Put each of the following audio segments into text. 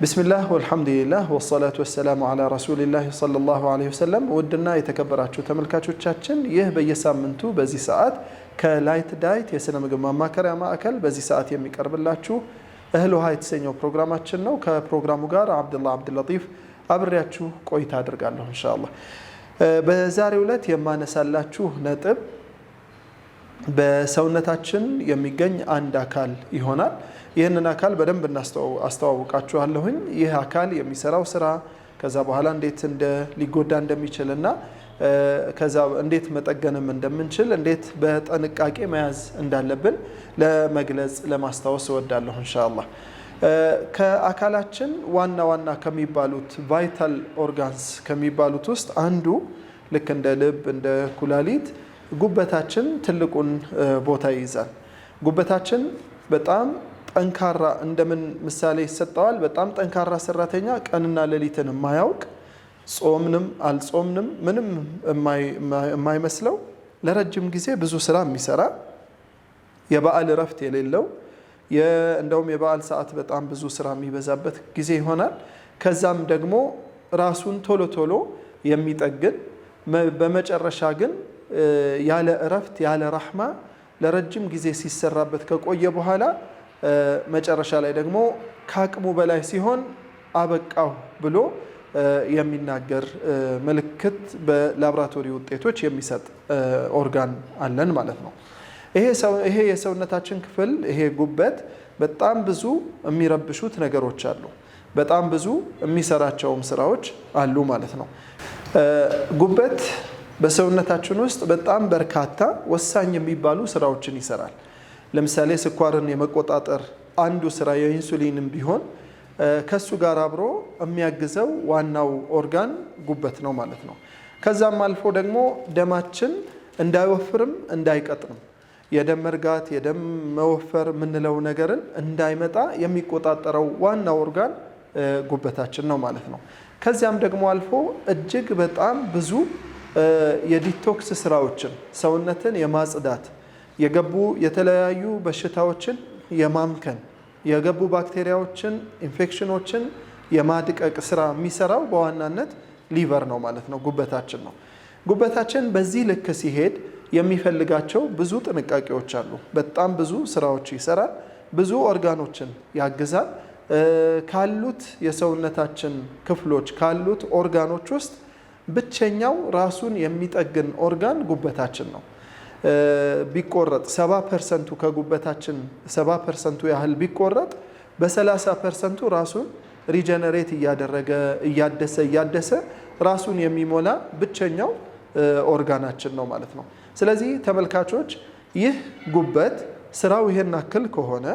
بسم الله والحمد لله والصلاة والسلام على رسول الله صلى الله عليه وسلم ودنا يتكبراتشو ተመልካቾቻችን ይህ በየሳምንቱ በዚህ ሰዓት ከላይት ዳይት የስነ ምግብ ማማከሪያ ማዕከል በዚህ ሰዓት የሚቀርብላችሁ እህል ውሃ የተሰኘው ፕሮግራማችን ነው። ከፕሮግራሙ ጋር አብዱላህ አብዱልለጢፍ አብሬያችሁ ቆይታ አድርጋለሁ ኢንሻአላህ። በዛሬው ዕለት የማነሳላችሁ ነጥብ በሰውነታችን የሚገኝ አንድ አካል ይሆናል። ይህንን አካል በደንብ አስተዋውቃችኋለሁኝ። ይህ አካል የሚሰራው ስራ ከዛ በኋላ እንዴት ሊጎዳ እንደሚችልና ከዛ እንዴት መጠገንም እንደምንችል እንዴት በጥንቃቄ መያዝ እንዳለብን ለመግለጽ ለማስታወስ እወዳለሁ ኢንሻአላህ። ከአካላችን ዋና ዋና ከሚባሉት ቫይታል ኦርጋንስ ከሚባሉት ውስጥ አንዱ ልክ እንደ ልብ እንደ ኩላሊት ጉበታችን ትልቁን ቦታ ይይዛል። ጉበታችን በጣም ጠንካራ እንደምን ምሳሌ ይሰጠዋል። በጣም ጠንካራ ሰራተኛ ቀንና ሌሊትን የማያውቅ ጾምንም አልጾምንም ምንም የማይመስለው ለረጅም ጊዜ ብዙ ስራ የሚሰራ የበዓል እረፍት የሌለው እንደውም የበዓል ሰዓት በጣም ብዙ ስራ የሚበዛበት ጊዜ ይሆናል። ከዛም ደግሞ ራሱን ቶሎ ቶሎ የሚጠግን በመጨረሻ ግን ያለ እረፍት ያለ ረህማ ለረጅም ጊዜ ሲሰራበት ከቆየ በኋላ መጨረሻ ላይ ደግሞ ከአቅሙ በላይ ሲሆን አበቃው ብሎ የሚናገር ምልክት በላብራቶሪ ውጤቶች የሚሰጥ ኦርጋን አለን ማለት ነው። ይሄ የሰውነታችን ክፍል ይሄ ጉበት በጣም ብዙ የሚረብሹት ነገሮች አሉ። በጣም ብዙ የሚሰራቸውም ስራዎች አሉ ማለት ነው። ጉበት በሰውነታችን ውስጥ በጣም በርካታ ወሳኝ የሚባሉ ስራዎችን ይሰራል። ለምሳሌ ስኳርን የመቆጣጠር አንዱ ስራ የኢንሱሊንም ቢሆን ከሱ ጋር አብሮ የሚያግዘው ዋናው ኦርጋን ጉበት ነው ማለት ነው። ከዛም አልፎ ደግሞ ደማችን እንዳይወፍርም እንዳይቀጥንም የደም መርጋት የደም መወፈር የምንለው ነገርን እንዳይመጣ የሚቆጣጠረው ዋናው ኦርጋን ጉበታችን ነው ማለት ነው። ከዚያም ደግሞ አልፎ እጅግ በጣም ብዙ የዲቶክስ ስራዎችን ሰውነትን የማጽዳት የገቡ የተለያዩ በሽታዎችን የማምከን የገቡ ባክቴሪያዎችን ኢንፌክሽኖችን የማድቀቅ ስራ የሚሰራው በዋናነት ሊቨር ነው ማለት ነው፣ ጉበታችን ነው። ጉበታችን በዚህ ልክ ሲሄድ የሚፈልጋቸው ብዙ ጥንቃቄዎች አሉ። በጣም ብዙ ስራዎች ይሰራል፣ ብዙ ኦርጋኖችን ያግዛል። ካሉት የሰውነታችን ክፍሎች ካሉት ኦርጋኖች ውስጥ ብቸኛው ራሱን የሚጠግን ኦርጋን ጉበታችን ነው። ቢቆረጥ 70% ከጉበታችን 70% ያህል ቢቆረጥ በ30% ራሱን ሪጀነሬት እያደረገ እያደሰ ራሱን የሚሞላ ብቸኛው ኦርጋናችን ነው ማለት ነው። ስለዚህ ተመልካቾች ይህ ጉበት ስራው ይሄን አክል ከሆነ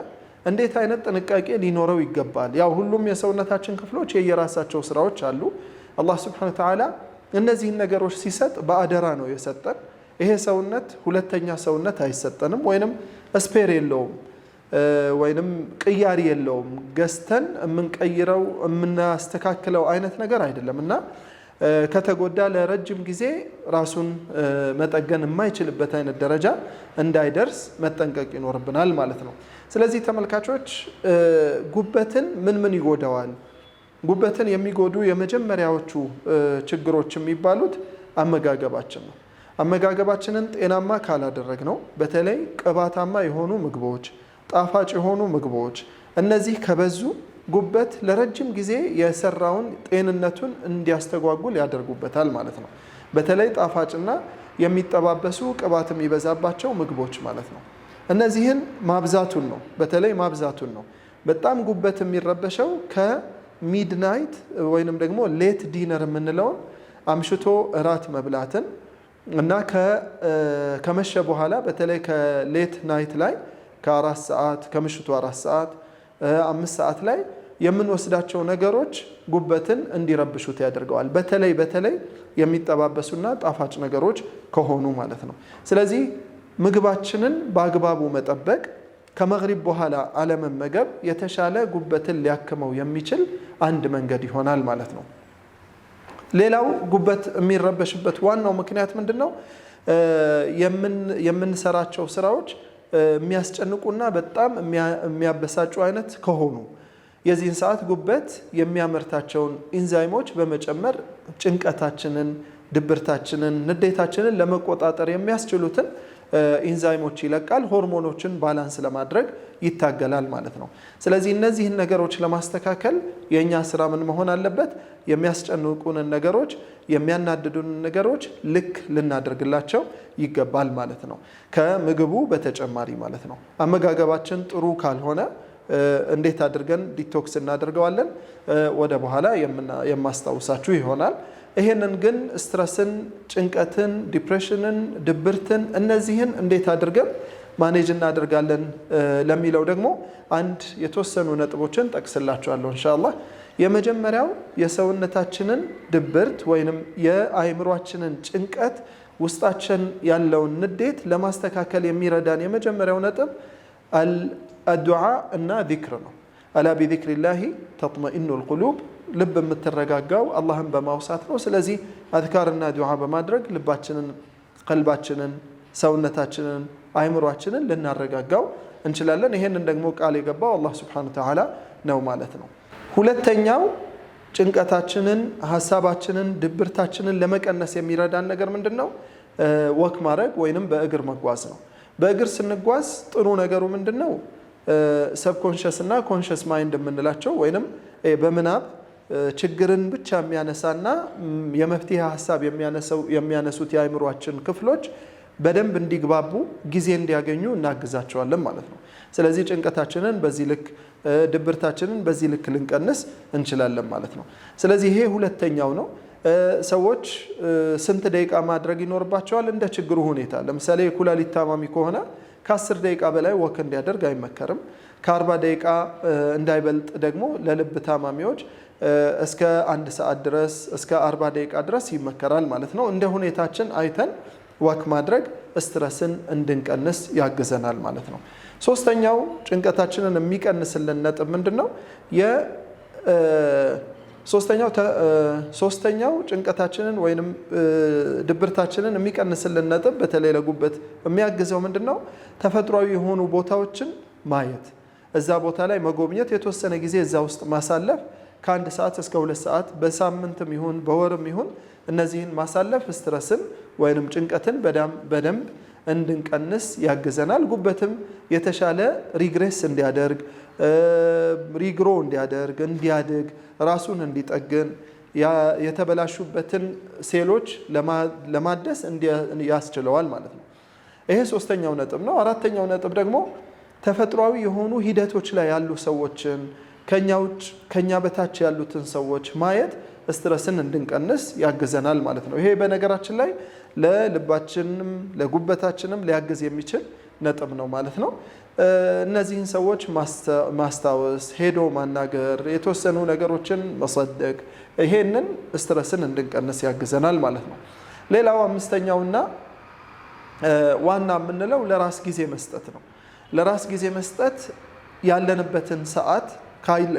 እንዴት አይነት ጥንቃቄ ሊኖረው ይገባል? ያው ሁሉም የሰውነታችን ክፍሎች የየራሳቸው ስራዎች አሉ። አላህ Subhanahu Wa Ta'ala እነዚህን ነገሮች ሲሰጥ በአደራ ነው የሰጠን። ይሄ ሰውነት ሁለተኛ ሰውነት አይሰጠንም፣ ወይንም ስፔር የለውም፣ ወይንም ቅያሪ የለውም። ገዝተን የምንቀይረው የምናስተካክለው አይነት ነገር አይደለም እና ከተጎዳ ለረጅም ጊዜ ራሱን መጠገን የማይችልበት አይነት ደረጃ እንዳይደርስ መጠንቀቅ ይኖርብናል ማለት ነው። ስለዚህ ተመልካቾች ጉበትን ምን ይጎዳዋል? ጉበትን የሚጎዱ የመጀመሪያዎቹ ችግሮች የሚባሉት አመጋገባችን ነው። አመጋገባችንን ጤናማ ካላደረግነው በተለይ ቅባታማ የሆኑ ምግቦች፣ ጣፋጭ የሆኑ ምግቦች እነዚህ ከበዙ ጉበት ለረጅም ጊዜ የሰራውን ጤንነቱን እንዲያስተጓጉል ያደርጉበታል ማለት ነው። በተለይ ጣፋጭና የሚጠባበሱ ቅባት የሚበዛባቸው ምግቦች ማለት ነው። እነዚህን ማብዛቱን ነው፣ በተለይ ማብዛቱን ነው። በጣም ጉበት የሚረበሸው ከሚድናይት ወይንም ደግሞ ሌት ዲነር የምንለውን አምሽቶ እራት መብላትን እና ከመሸ በኋላ በተለይ ከሌት ናይት ላይ ከ4 ሰዓት ከምሽቱ 4 ሰዓት 5 ሰዓት ላይ የምንወስዳቸው ነገሮች ጉበትን እንዲረብሹት ያደርገዋል። በተለይ የሚጠባበሱና ጣፋጭ ነገሮች ከሆኑ ማለት ነው። ስለዚህ ምግባችንን በአግባቡ መጠበቅ፣ ከመግሪብ በኋላ አለመመገብ የተሻለ ጉበትን ሊያክመው የሚችል አንድ መንገድ ይሆናል ማለት ነው። ሌላው ጉበት የሚረበሽበት ዋናው ምክንያት ምንድነው? የምንሰራቸው ስራዎች የሚያስጨንቁና በጣም የሚያበሳጩ አይነት ከሆኑ የዚህን ሰዓት ጉበት የሚያመርታቸውን ኢንዛይሞች በመጨመር ጭንቀታችንን፣ ድብርታችንን፣ ንዴታችንን ለመቆጣጠር የሚያስችሉትን ኢንዛይሞች ይለቃል። ሆርሞኖችን ባላንስ ለማድረግ ይታገላል ማለት ነው። ስለዚህ እነዚህን ነገሮች ለማስተካከል የኛ ስራ ምን መሆን አለበት? የሚያስጨንቁንን ነገሮች፣ የሚያናድዱንን ነገሮች ልክ ልናደርግላቸው ይገባል ማለት ነው። ከምግቡ በተጨማሪ ማለት ነው። አመጋገባችን ጥሩ ካልሆነ እንዴት አድርገን ዲቶክስ እናደርገዋለን? ወደ በኋላ የማስታውሳችሁ ይሆናል። ይሄንን ግን ስትረስን፣ ጭንቀትን፣ ዲፕሬሽንን፣ ድብርትን እነዚህን እንዴት አድርገን ማኔጅ እናደርጋለን ለሚለው ደግሞ አንድ የተወሰኑ ነጥቦችን ጠቅስላችኋለሁ ኢንሻአላህ። የመጀመሪያው የሰውነታችንን ድብርት ወይንም የአእምሯችንን ጭንቀት፣ ውስጣችን ያለውን ንዴት ለማስተካከል የሚረዳን የመጀመሪያው ነጥብ አልዱዓ እና ዚክር ነው። አላ ቢዚክሪላሂ ተጥመኢኑል ቁሉብ፣ ልብ የምትረጋጋው አላህን በማውሳት ነው። ስለዚህ አዝካርና ዱዓ በማድረግ ልባችንን፣ ቀልባችንን፣ ሰውነታችንን፣ አእምሯችንን ልናረጋጋው እንችላለን። ይሄንን ደግሞ ቃል የገባው አላህ ሱብሓነሁ ወተዓላ ነው ማለት ነው። ሁለተኛው ጭንቀታችንን፣ ሀሳባችንን፣ ድብርታችንን ለመቀነስ የሚረዳን ነገር ምንድነው? ወክ ማድረግ ወይንም በእግር መጓዝ ነው። በእግር ስንጓዝ ጥሩ ነገሩ ምንድነው? ሰብኮንሽስ እና ኮንሽስ ማይንድ የምንላቸው ወይንም በምናብ ችግርን ብቻ የሚያነሳና የመፍትሄ ሀሳብ የሚያነሱት የአእምሯችን ክፍሎች በደንብ እንዲግባቡ ጊዜ እንዲያገኙ እናግዛቸዋለን ማለት ነው። ስለዚህ ጭንቀታችንን በዚህ ልክ፣ ድብርታችንን በዚህ ልክ ልንቀንስ እንችላለን ማለት ነው። ስለዚህ ይሄ ሁለተኛው ነው። ሰዎች ስንት ደቂቃ ማድረግ ይኖርባቸዋል? እንደ ችግሩ ሁኔታ። ለምሳሌ የኩላሊት ታማሚ ከሆነ ከ10 ደቂቃ በላይ ወክ እንዲያደርግ አይመከርም። ከ40 ደቂቃ እንዳይበልጥ ደግሞ ለልብ ታማሚዎች እስከ 1 ሰዓት ድረስ እስከ 40 ደቂቃ ድረስ ይመከራል ማለት ነው። እንደ ሁኔታችን አይተን ወክ ማድረግ ስትረስን እንድንቀንስ ያግዘናል ማለት ነው። ሶስተኛው ጭንቀታችንን የሚቀንስልን ነጥብ ምንድነው? ሶስተኛው ጭንቀታችንን ወይንም ድብርታችንን የሚቀንስልን ነጥብ በተለይ ለጉበት የሚያግዘው ምንድነው? ተፈጥሯዊ የሆኑ ቦታዎችን ማየት፣ እዛ ቦታ ላይ መጎብኘት፣ የተወሰነ ጊዜ እዛ ውስጥ ማሳለፍ፣ ከ1 ሰዓት እስከ 2 ሰዓት በሳምንትም ይሁን በወርም ይሁን እነዚህን ማሳለፍ ስትረስን ወይንም ጭንቀትን በደንብ እንድንቀንስ ያግዘናል። ጉበትም የተሻለ ሪግሬስ እንዲያደርግ፣ ሪግሮ እንዲያድግ፣ ራሱን እንዲጠግን፣ የተበላሹበትን ሴሎች ለማደስ ያስችለዋል ማለት ነው። ይሄ ሶስተኛው ነጥብ ነው። አራተኛው ነጥብ ደግሞ ተፈጥሯዊ የሆኑ ሂደቶች ላይ ያሉ ሰዎችን፣ ከኛ ውጭ ከኛ በታች ያሉትን ሰዎች ማየት ስትረስን እንድንቀንስ ያግዘናል ማለት ነው። ይሄ በነገራችን ላይ ለልባችንም ለጉበታችንም ሊያግዝ የሚችል ነጥብ ነው ማለት ነው። እነዚህን ሰዎች ማስታወስ፣ ሄዶ ማናገር፣ የተወሰኑ ነገሮችን መሰደቅ፣ ይሄንን ስትረስን እንድንቀንስ ያግዘናል ማለት ነው። ሌላው አምስተኛውና ዋና የምንለው ለራስ ጊዜ መስጠት ነው። ለራስ ጊዜ መስጠት ያለንበትን ሰዓት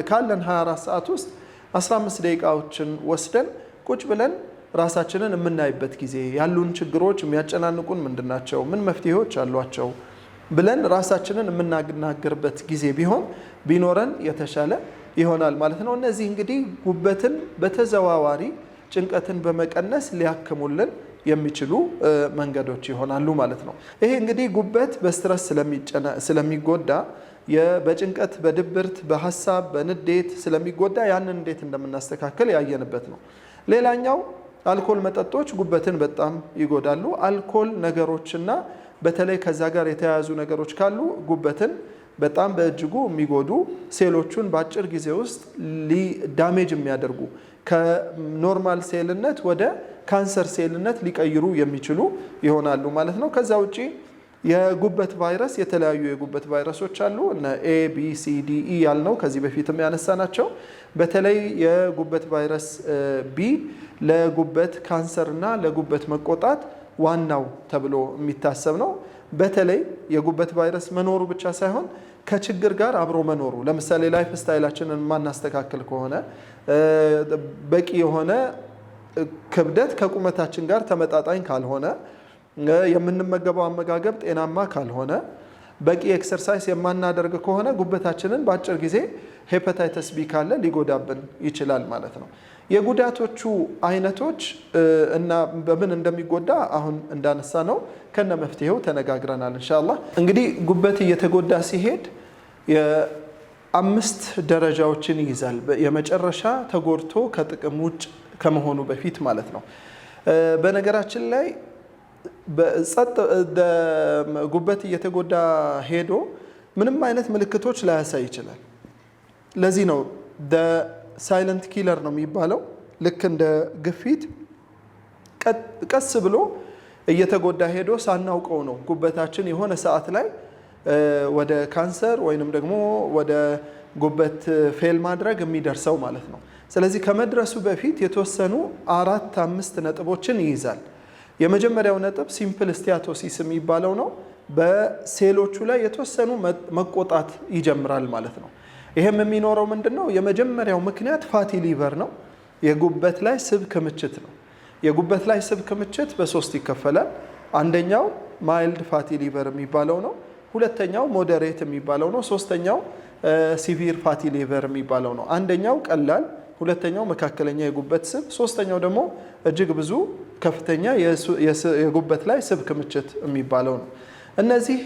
ካለን 24 ሰዓት ውስጥ 15 ደቂቃዎችን ወስደን ቁጭ ብለን ራሳችንን የምናይበት ጊዜ፣ ያሉን ችግሮች የሚያጨናንቁን ምንድናቸው፣ ምን መፍትሄዎች አሏቸው ብለን ራሳችንን የምናናገርበት ጊዜ ቢኖረን የተሻለ ይሆናል ማለት ነው። እነዚህ እንግዲህ ጉበትን በተዘዋዋሪ ጭንቀትን በመቀነስ ሊያክሙልን የሚችሉ መንገዶች ይሆናሉ ማለት ነው። ይሄ እንግዲህ ጉበት በስትረስ ስለሚጎዳ በጭንቀት በድብርት በሐሳብ በንዴት ስለሚጎዳ ያንን እንዴት እንደምናስተካከል ያየንበት ነው። ሌላኛው አልኮል መጠጦች ጉበትን በጣም ይጎዳሉ። አልኮል ነገሮችና በተለይ ከዛ ጋር የተያያዙ ነገሮች ካሉ ጉበትን በጣም በእጅጉ የሚጎዱ፣ ሴሎቹን በአጭር ጊዜ ውስጥ ዳሜጅ የሚያደርጉ፣ ከኖርማል ሴልነት ወደ ካንሰር ሴልነት ሊቀይሩ የሚችሉ ይሆናሉ ማለት ነው። ከዛ ውጪ የጉበት ቫይረስ፣ የተለያዩ የጉበት ቫይረሶች አሉ። እነ ኤ ቢ ሲ ዲ ኢ ያልነው ከዚህ በፊትም ያነሳናቸው። በተለይ የጉበት ቫይረስ ቢ ለጉበት ካንሰር እና ለጉበት መቆጣት ዋናው ተብሎ የሚታሰብ ነው። በተለይ የጉበት ቫይረስ መኖሩ ብቻ ሳይሆን ከችግር ጋር አብሮ መኖሩ፣ ለምሳሌ ላይፍ ስታይላችንን ማናስተካከል ከሆነ፣ በቂ የሆነ ክብደት ከቁመታችን ጋር ተመጣጣኝ ካልሆነ፣ የምንመገበው አመጋገብ ጤናማ ካልሆነ፣ በቂ ኤክሰርሳይዝ የማናደርግ ከሆነ ጉበታችንን በአጭር ጊዜ ሄፓታይተስ ቢ ካለ ሊጎዳብን ይችላል ማለት ነው። የጉዳቶቹ አይነቶች እና በምን እንደሚጎዳ አሁን እንዳነሳ ነው ከነ መፍትሄው ተነጋግረናል ኢንሻአላህ። እንግዲህ ጉበት እየተጎዳ ሲሄድ የአምስት ደረጃዎችን ይይዛል። የመጨረሻ ተጎድቶ ከጥቅም ውጭ ከመሆኑ በፊት ማለት ነው። በነገራችን ላይ ጉበት እየተጎዳ ሄዶ ምንም አይነት ምልክቶች ላያሳይ ይችላል። ለዚህ ነው ሳይለንት ኪለር ነው የሚባለው። ልክ እንደ ግፊት ቀስ ብሎ እየተጎዳ ሄዶ ሳናውቀው ነው ጉበታችን የሆነ ሰዓት ላይ ወደ ካንሰር ወይንም ደግሞ ወደ ጉበት ፌል ማድረግ የሚደርሰው ማለት ነው። ስለዚህ ከመድረሱ በፊት የተወሰኑ 4-5 ነጥቦችን ይይዛል። የመጀመሪያው ነጥብ ሲምፕል ስቲያቶሲስ የሚባለው ነው። በሴሎቹ ላይ የተወሰኑ መቆጣት ይጀምራል ማለት ነው። ይሄም የሚኖረው ምንድነው? የመጀመሪያው ምክንያት ፋቲ ሊቨር ነው። የጉበት ላይ ስብ ክምችት ነው። የጉበት ላይ ስብ ክምችት በሶስት ይከፈላል። አንደኛው ማይልድ ፋቲ ሊቨር የሚባለው ነው። ሁለተኛው ሞዴሬት የሚባለው ነው። ሶስተኛው ሲቪር ፋቲ ሊቨር የሚባለው ነው። አንደኛው ቀላል፣ ሁለተኛው መካከለኛ የጉበት ስብ፣ ሶስተኛው ደግሞ እጅግ ብዙ ከፍተኛ የጉበት ላይ ስብ ክምችት የሚባለው ነው። እነዚህ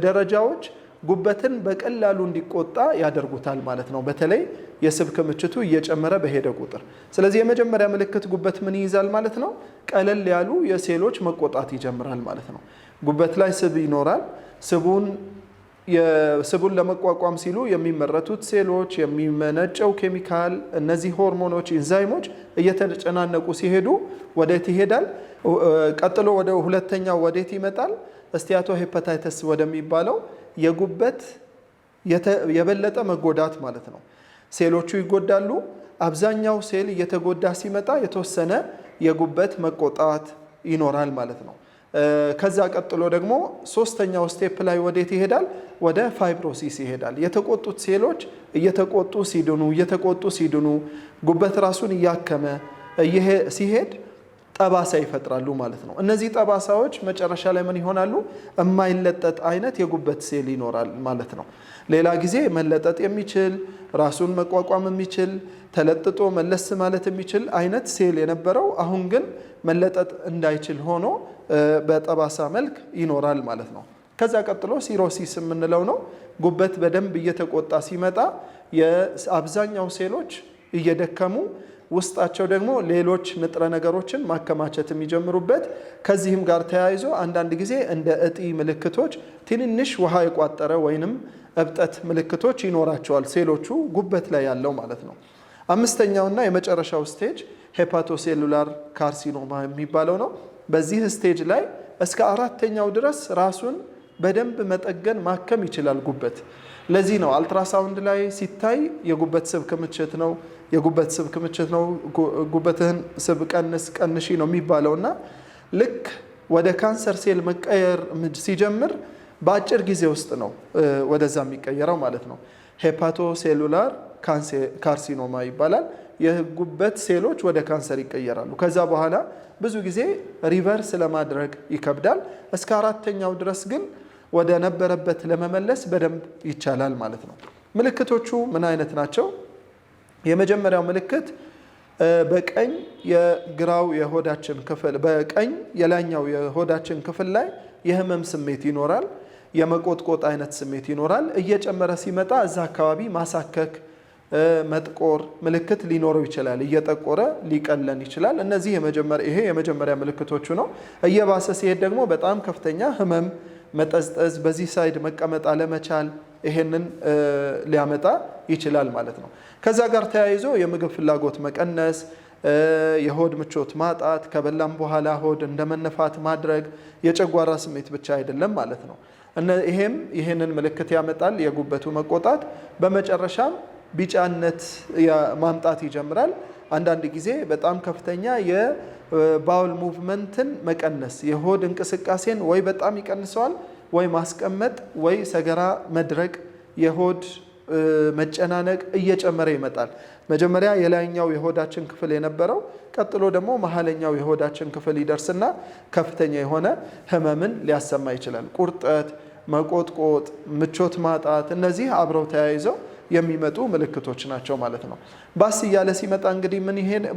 ደረጃዎች ጉበትን በቀላሉ እንዲቆጣ ያደርጉታል ማለት ነው። በተለይ የስብ ክምችቱ እየጨመረ በሄደ ቁጥር። ስለዚህ የመጀመሪያ ምልክት ጉበት ምን ይይዛል ማለት ነው? ቀለል ያሉ የሴሎች መቆጣት ይጀምራል ማለት ነው። ጉበት ላይ ስብ ይኖራል። ስቡን ለመቋቋም ሲሉ የሚመረቱት ሴሎች፣ የሚመነጨው ኬሚካል፣ እነዚህ ሆርሞኖች፣ ኢንዛይሞች እየተጨናነቁ ሲሄዱ ወዴት ይሄዳል? ቀጥሎ ወደ ሁለተኛው ወዴት ይመጣል? ስቲያቶ ሄፓታይተስ ወደሚባለው የጉበት የበለጠ መጎዳት ማለት ነው። ሴሎቹ ይጎዳሉ። አብዛኛው ሴል እየተጎዳ ሲመጣ የተወሰነ የጉበት መቆጣት ይኖራል ማለት ነው። ከዛ ቀጥሎ ደግሞ ሶስተኛው ስቴፕ ላይ ወዴት ይሄዳል? ወደ ፋይብሮሲስ ይሄዳል። የተቆጡት ሴሎች እየተቆጡ ሲድኑ ጉበት ራሱን እያከመ ሲሄድ ጠባሳ ይፈጥራሉ ማለት ነው። እነዚህ ጠባሳዎች መጨረሻ ላይ ምን ይሆናሉ? የማይለጠጥ አይነት የጉበት ሴል ይኖራል ማለት ነው። ሌላ ጊዜ መለጠጥ የሚችል ራሱን መቋቋም የሚችል ተለጥጦ መለስ ማለት የሚችል አይነት ሴል የነበረው አሁን ግን መለጠጥ እንዳይችል ሆኖ በጠባሳ መልክ ይኖራል ማለት ነው። ከዛ ቀጥሎ ሲሮሲስ የምንለው ነው። ጉበት በደንብ እየተቆጣ ሲመጣ የአብዛኛው ሴሎች እየደከሙ ውስጣቸው ደግሞ ሌሎች ንጥረ ነገሮችን ማከማቸት የሚጀምሩበት፣ ከዚህም ጋር ተያይዞ አንዳንድ ጊዜ እንደ እጢ ምልክቶች ትንንሽ ውሃ የቋጠረ ወይንም እብጠት ምልክቶች ይኖራቸዋል ሴሎቹ ጉበት ላይ ያለው ማለት ነው። አምስተኛውና የመጨረሻው ስቴጅ ሄፓቶሴሉላር ካርሲኖማ የሚባለው ነው። በዚህ ስቴጅ ላይ እስከ 4ኛው ድረስ ራሱን በደንብ መጠገን ማከም ይችላል ጉበት። ለዚህ ነው አልትራሳውንድ ላይ ሲታይ የጉበት ስብ ክምችት ነው ጉበትህን ስብ ቀንሺ ነው የሚባለውና ልክ ወደ ካንሰር ሴል መቀየር ሲጀምር በአጭር ጊዜ ውስጥ ነው ወደዛ የሚቀየረው ማለት ነው። ሄፓቶሴሉላር ካርሲኖማ ይባላል። የጉበት ሴሎች ወደ ካንሰር ይቀየራሉ። ከዛ በኋላ ብዙ ጊዜ ሪቨርስ ለማድረግ ይከብዳል። እስከ 4ኛው ድረስ ግን ወደ ነበረበት ለመመለስ በደንብ ይቻላል ማለት ነው። ምልክቶቹ ምን አይነት ናቸው? የመጀመሪያው ምልክት በቀኝ የግራው የሆዳችን ክፍል በቀኝ የላይኛው የሆዳችን ክፍል ላይ የህመም ስሜት ይኖራል። የመቆጥቆጥ አይነት ስሜት ይኖራል። እየጨመረ ሲመጣ እዛ አካባቢ ማሳከክ፣ መጥቆር ምልክት ሊኖረው ይችላል። እየጠቆረ ሊቀለን ይችላል። እነዚህ የመጀመሪያ ምልክቶቹ ነው። እየባሰ ሲሄድ ደግሞ በጣም ከፍተኛ ህመም፣ መጠዝጠዝ፣ በዚህ ሳይድ መቀመጥ አለመቻል ይሄንን ሊያመጣ ይችላል ማለት ነው። ከዛ ጋር ተያይዞ የምግብ ፍላጎት መቀነስ፣ የሆድ ምቾት ማጣት፣ ከበላም በኋላ ሆድ እንደመነፋት ማድረግ፣ የጨጓራ ስሜት ብቻ አይደለም ማለት ነው። ይሄንን ምልክት ያመጣል የጉበቱ መቆጣት። በመጨረሻም ቢጫነት ማምጣት ይጀምራል። አንዳንድ ጊዜ በጣም ከፍተኛ የባውል ሙቭመንትን መቀነስ፣ የሆድ እንቅስቃሴን ወይ በጣም ይቀንሰዋል፣ ወይ ማስቀመጥ፣ ወይ ሰገራ መድረቅ፣ የሆድ መጨናነቅ እየጨመረ ይመጣል። መጀመሪያ የላይኛው የሆዳችን ክፍል የነበረው ቀጥሎ ደግሞ መሀለኛው የሆዳችን ክፍል ይደርስና ከፍተኛ የሆነ ህመምን ሊያሰማ ይችላል። ቁርጠት፣ መቆጥቆጥ፣ ምቾት ማጣት እነዚህ አብረው ተያይዘው የሚመጡ ምልክቶች ናቸው ማለት ነው። ባስ እያለ ሲመጣ እንግዲህ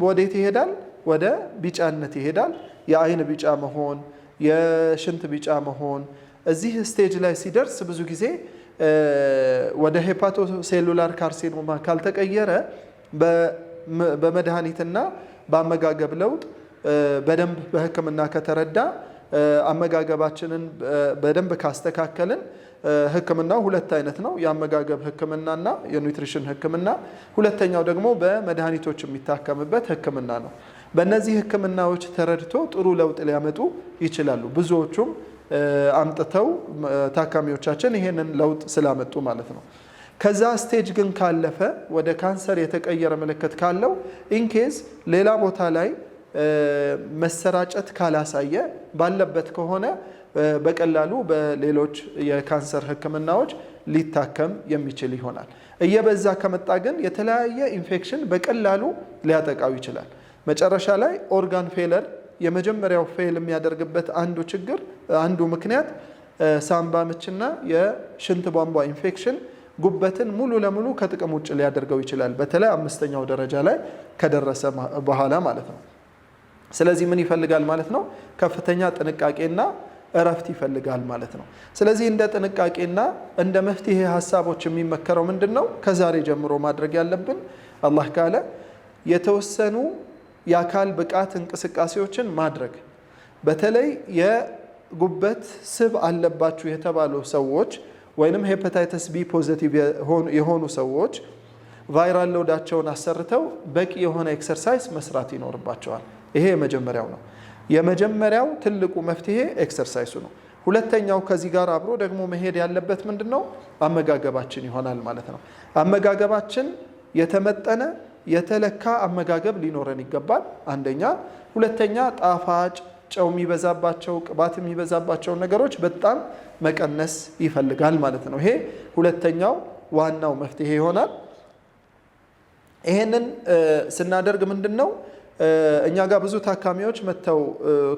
ወዴት ይሄዳል? ወደ ቢጫነት ይሄዳል። የአይን ቢጫ መሆን፣ የሽንት ቢጫ መሆን። እዚህ ስቴጅ ላይ ሲደርስ ብዙ ጊዜ ወደ ሄፓቶሴሉላር ካርሲኖማ ካልተቀየረ በመድኃኒትና በአመጋገብ ለውጥ በደንብ በሕክምና ከተረዳ አመጋገባችንን በደንብ ካስተካከልን ሕክምናው ሁለት አይነት ነው። የአመጋገብ ሕክምናና የኒውትሪሽን ሕክምና፣ ሁለተኛው ደግሞ በመድኃኒቶች የሚታከምበት ሕክምና ነው። በእነዚህ ሕክምናዎች ተረድቶ ጥሩ ለውጥ ሊያመጡ ይችላሉ። ብዙዎቹም አምጥተው ታካሚዎቻችን ይሄንን ለውጥ ስላመጡ ማለት ነው። ከዛ ስቴጅ ግን ካለፈ ወደ ካንሰር የተቀየረ ምልክት ካለው ኢንኬዝ ሌላ ቦታ ላይ መሰራጨት ካላሳየ ባለበት ከሆነ በቀላሉ በሌሎች የካንሰር ህክምናዎች ሊታከም የሚችል ይሆናል። እየበዛ ከመጣ ግን የተለያየ ኢንፌክሽን በቀላሉ ሊያጠቃው ይችላል። መጨረሻ ላይ ኦርጋን ፌለር የመጀመሪያው ፌል የሚያደርግበት አንዱ ምክንያት ሳምባ ምችና የሽንት ቧንቧ ኢንፌክሽን ጉበትን ሙሉ ለሙሉ ከጥቅም ውጭ ሊያደርገው ይችላል። በተለይ 5ኛው ደረጃ ላይ ከደረሰ በኋላ ማለት ነው። ስለዚህ ምን ይፈልጋል ማለት ነው? ከፍተኛ ጥንቃቄና እረፍት ይፈልጋል ማለት ነው። ስለዚህ እንደ ጥንቃቄና እንደ መፍትሄ ሀሳቦች የሚመከረው ምንድነው? ከዛሬ ጀምሮ ማድረግ ያለብን አላህ ካለ የተወሰኑ የአካል ብቃት እንቅስቃሴዎችን ማድረግ። በተለይ የጉበት ስብ አለባችሁ የተባሉ ሰዎች ወይንም ሄፓታይተስ ቢ ፖዚቲቭ የሆኑ ሰዎች ቫይራል ሎዳቸውን አሰርተው በቂ የሆነ ኤክሰርሳይዝ መስራት ይኖርባቸዋል። ይሄ የመጀመሪያው ነው። የመጀመሪያው ትልቁ መፍትሄ ኤክሰርሳይሱ ነው። ሁለተኛው ከዚህ ጋር አብሮ ደግሞ መሄድ ያለበት ምንድነው? አመጋገባችን ይሆናል ማለት ነው። አመጋገባችን የተመጠነ የተለካ አመጋገብ ሊኖረን ይገባል። አንደኛ። ሁለተኛ ጣፋጭ፣ ጨው የሚበዛባቸው፣ ቅባት የሚበዛባቸው ነገሮች በጣም መቀነስ ይፈልጋል ማለት ነው። ይሄ ሁለተኛው ዋናው መፍትሄ ይሆናል። ይሄንን ስናደርግ ምንድነው እኛ ጋር ብዙ ታካሚዎች መጥተው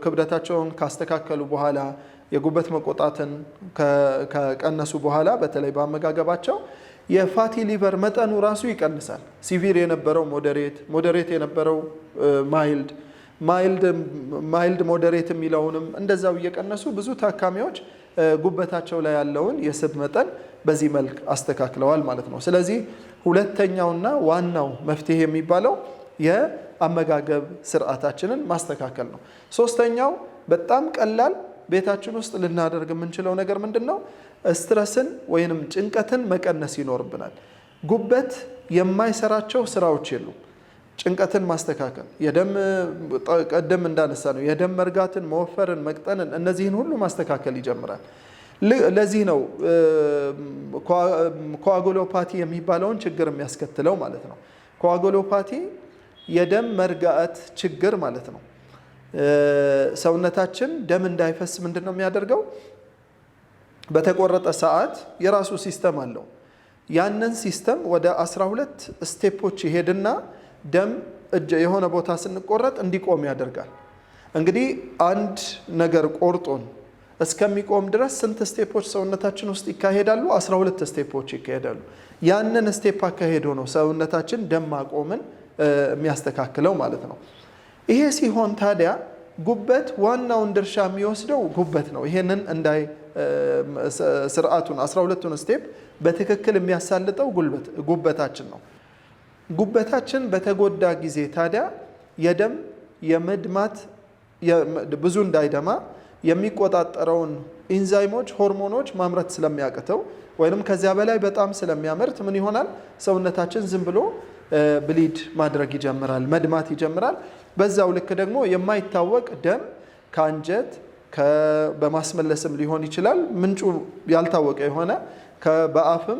ክብደታቸውን ካስተካከሉ በኋላ የጉበት መቆጣትን ከቀነሱ በኋላ በተለይ በአመጋገባቸው የፋቲ ሊቨር መጠኑ ራሱ ይቀንሳል። ሲቪር የነበረው ሞዴሬት የነበረው ማይልድ ሞዴሬት የሚለውንም እንደዛው እየቀነሱ ብዙ ታካሚዎች ጉበታቸው ላይ ያለውን የስብ መጠን በዚህ መልክ አስተካክለዋል ማለት ነው። ስለዚህ ሁለተኛውና ዋናው መፍትሄ የሚባለው የአመጋገብ ስርዓታችንን ማስተካከል ነው። ሶስተኛው በጣም ቀላል ቤታችን ውስጥ ልናደርግ የምንችለው ነገር ምንድነው? ስትረስን ወይንም ጭንቀትን መቀነስ ይኖርብናል። ጉበት የማይሰራቸው ስራዎች የሉም። ጭንቀትን ማስተካከል፣ ቀደም እንዳነሳ ነው የደም መርጋትን፣ መወፈርን፣ መቅጠንን እነዚህን ሁሉ ማስተካከል ይጀምራል። ለዚህ ነው ኮአጉሎፓቲ የሚባለውን ችግር የሚያስከትለው ማለት ነው። ኮአጉሎፓቲ የደም መርጋት ችግር ማለት ነው። ሰውነታችን ደም እንዳይፈስ ምንድን ነው የሚያደርገው? በተቆረጠ ሰዓት የራሱ ሲስተም አለው። ያንን ሲስተም ወደ 12 ስቴፖች ይሄድና ደም የሆነ ቦታ ስንቆረጥ እንዲቆም ያደርጋል። እንግዲህ አንድ ነገር ቆርጦን እስከሚቆም ድረስ ስንት ስቴፖች ሰውነታችን ውስጥ ይካሄዳሉ? 12 ስቴፖች ይካሄዳሉ። ያንን ስቴፕ አካሄዶ ነው ሰውነታችን ደም ማቆምን የሚያስተካክለው ማለት ነው። ይሄ ሲሆን ታዲያ ጉበት ዋናውን ድርሻ የሚወስደው ጉበት ነው። ይሄንን ስርዓቱን 12ቱን ስቴፕ በትክክል የሚያሳልጠው ጉበታችን ነው። ጉበታችን በተጎዳ ጊዜ ታዲያ የደም የመድማት ብዙ እንዳይደማ የሚቆጣጠረውን ኢንዛይሞች፣ ሆርሞኖች ማምረት ስለሚያቅተው ወይንም ከዚያ በላይ በጣም ስለሚያመርት ምን ይሆናል? ሰውነታችን ዝም ብሎ ብሊድ ማድረግ ይጀምራል፣ መድማት ይጀምራል። በዛው ልክ ደግሞ የማይታወቅ ደም ከአንጀት በማስመለስም ሊሆን ይችላል፣ ምንጩ ያልታወቀ የሆነ በአፍም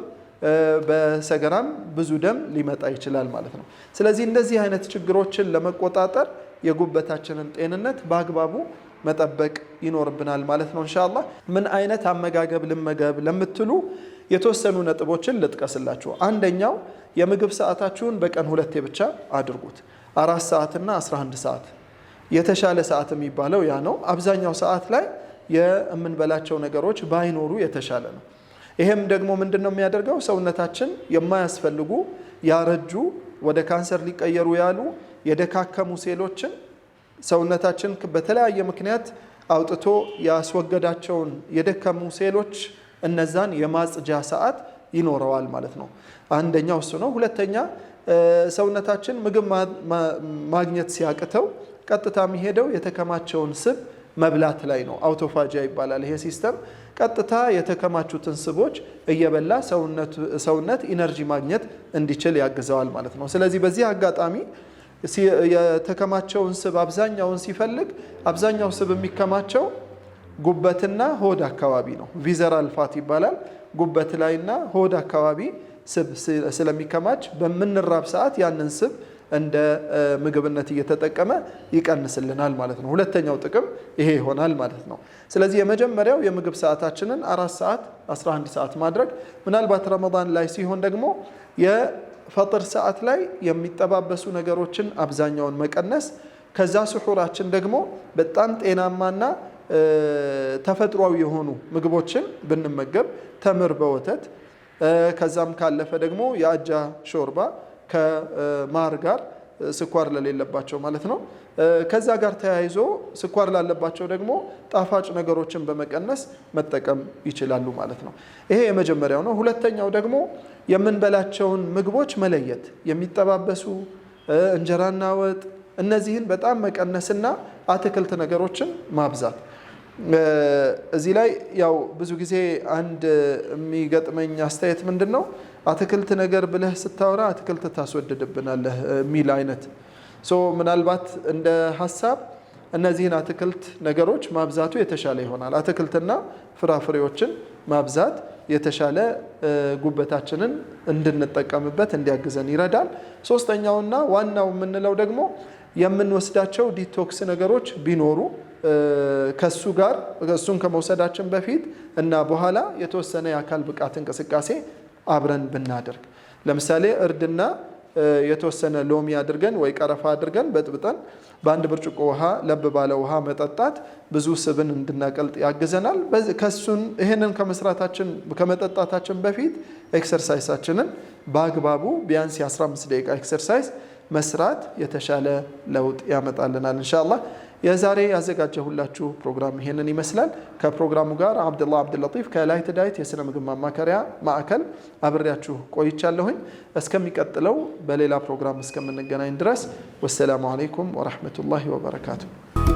በሰገራም ብዙ ደም ሊመጣ ይችላል ማለት ነው። ስለዚህ እንደዚህ አይነት ችግሮችን ለመቆጣጠር የጉበታችንን ጤንነት በአግባቡ መጠበቅ ይኖርብናል ማለት ነው። ኢንሻአላህ ምን አይነት አመጋገብ ልመገብ ለምትሉ የተወሰኑ ነጥቦችን ልጥቀስላችሁ። አንደኛው የምግብ ሰዓታችሁን በቀን 2 ብቻ አድርጉት። 4 ሰዓትና 11 ሰዓት የተሻለ ሰዓት የሚባለው ያ ነው። አብዛኛው ሰዓት ላይ የምንበላቸው ነገሮች ባይኖሩ የተሻለ ነው። ይሄም ደግሞ ምንድነው የሚያደርገው ሰውነታችን የማያስፈልጉ ያረጁ ወደ ካንሰር ሊቀየሩ ያሉ የደካከሙ ሴሎችን ሰውነታችን በተለያየ ምክንያት አውጥቶ ያስወገዳቸውን የደከሙ ሴሎች እነዛን የማጽጃ ሰዓት ይኖረዋል ማለት ነው። አንደኛው እሱ ነው። ሁለተኛ ሰውነታችን ምግብ ማግኘት ሲያቅተው ቀጥታ የሚሄደው የተከማቸውን ስብ መብላት ላይ ነው። አውቶፋጂያ ይባላል ይሄ ሲስተም። ቀጥታ የተከማቹትን ስቦች እየበላ ሰውነት ኢነርጂ ማግኘት እንዲችል ያግዘዋል ማለት ነው። ስለዚህ በዚህ አጋጣሚ የተከማቸውን ስብ አብዛኛውን ሲፈልግ አብዛኛው ስብ የሚከማቸው ጉበትና ሆድ አካባቢ ነው። ቪዘራል ፋት ይባላል። ጉበት ላይና ሆድ አካባቢ ስብ ስለሚከማች በምንራብ ሰዓት ያንን ስብ እንደ ምግብነት እየተጠቀመ ይቀንስልናል ማለት ነው። ሁለተኛው ጥቅም ይሄ ይሆናል ማለት ነው። ስለዚህ የመጀመሪያው የምግብ ሰዓታችንን 4 ሰዓት 11 ሰዓት ማድረግ፣ ምናልባት ረመዳን ላይ ሲሆን ደግሞ የፈጥር ሰዓት ላይ የሚጠባበሱ ነገሮችን አብዛኛውን መቀነስ፣ ከዛ ስሑራችን ደግሞ በጣም ጤናማና ተፈጥሯዊ የሆኑ ምግቦችን ብንመገብ ተምር በወተት ከዛም ካለፈ ደግሞ የአጃ ሾርባ ከማር ጋር ስኳር ለሌለባቸው ማለት ነው። ከዛ ጋር ተያይዞ ስኳር ላለባቸው ደግሞ ጣፋጭ ነገሮችን በመቀነስ መጠቀም ይችላሉ ማለት ነው። ይሄ የመጀመሪያው ነው። ሁለተኛው ደግሞ የምንበላቸውን ምግቦች መለየት፣ የሚጠባበሱ እንጀራና ወጥ እነዚህን በጣም መቀነስና አትክልት ነገሮችን ማብዛት። እዚህ ላይ ያው ብዙ ጊዜ አንድ የሚገጥመኝ አስተያየት ምንድነው አትክልት ነገር ብለህ ስታወራ አትክልት ታስወድድብናለህ የሚል አይነት ምናልባት እንደ ሐሳብ እነዚህን አትክልት ነገሮች ማብዛቱ የተሻለ ይሆናል። አትክልትና ፍራፍሬዎችን ማብዛት የተሻለ ጉበታችንን እንድንጠቀምበት እንዲያግዘን ይረዳል። ሶስተኛውና ዋናው የምንለው ደግሞ የምንወስዳቸው ዲቶክስ ነገሮች ቢኖሩ ከሱን ከመውሰዳችን በፊት እና በኋላ የተወሰነ የአካል ብቃት እንቅስቃሴ አብረን ብናደርግ፣ ለምሳሌ እርድና የተወሰነ ሎሚ አድርገን ወይ ቀረፋ አድርገን በጥብጠን በአንድ ብርጭቆ ውሃ ለብ ባለ ውሃ መጠጣት ብዙ ስብን እንድናቀልጥ ያግዘናል። ይህንን ከመጠጣታችን በፊት ኤክሰርሳይሳችንን በአግባቡ ቢያንስ የ15 ደቂቃ ኤክሰርሳይዝ መስራት የተሻለ ለውጥ ያመጣልናል ኢንሻአላህ። የዛሬ ያዘጋጀሁላችሁ ፕሮግራም ይሄንን ይመስላል። ከፕሮግራሙ ጋር አብዱላህ አብዱልለጢፍ ከላይት ዳይት የስነ ምግብ ማማከሪያ ማዕከል አብሬያችሁ ቆይቻለሁኝ። እስከሚቀጥለው በሌላ ፕሮግራም እስከምንገናኝ ድረስ ወሰላሙ አለይኩም ወራህመቱላሂ ወበረካቱሁ።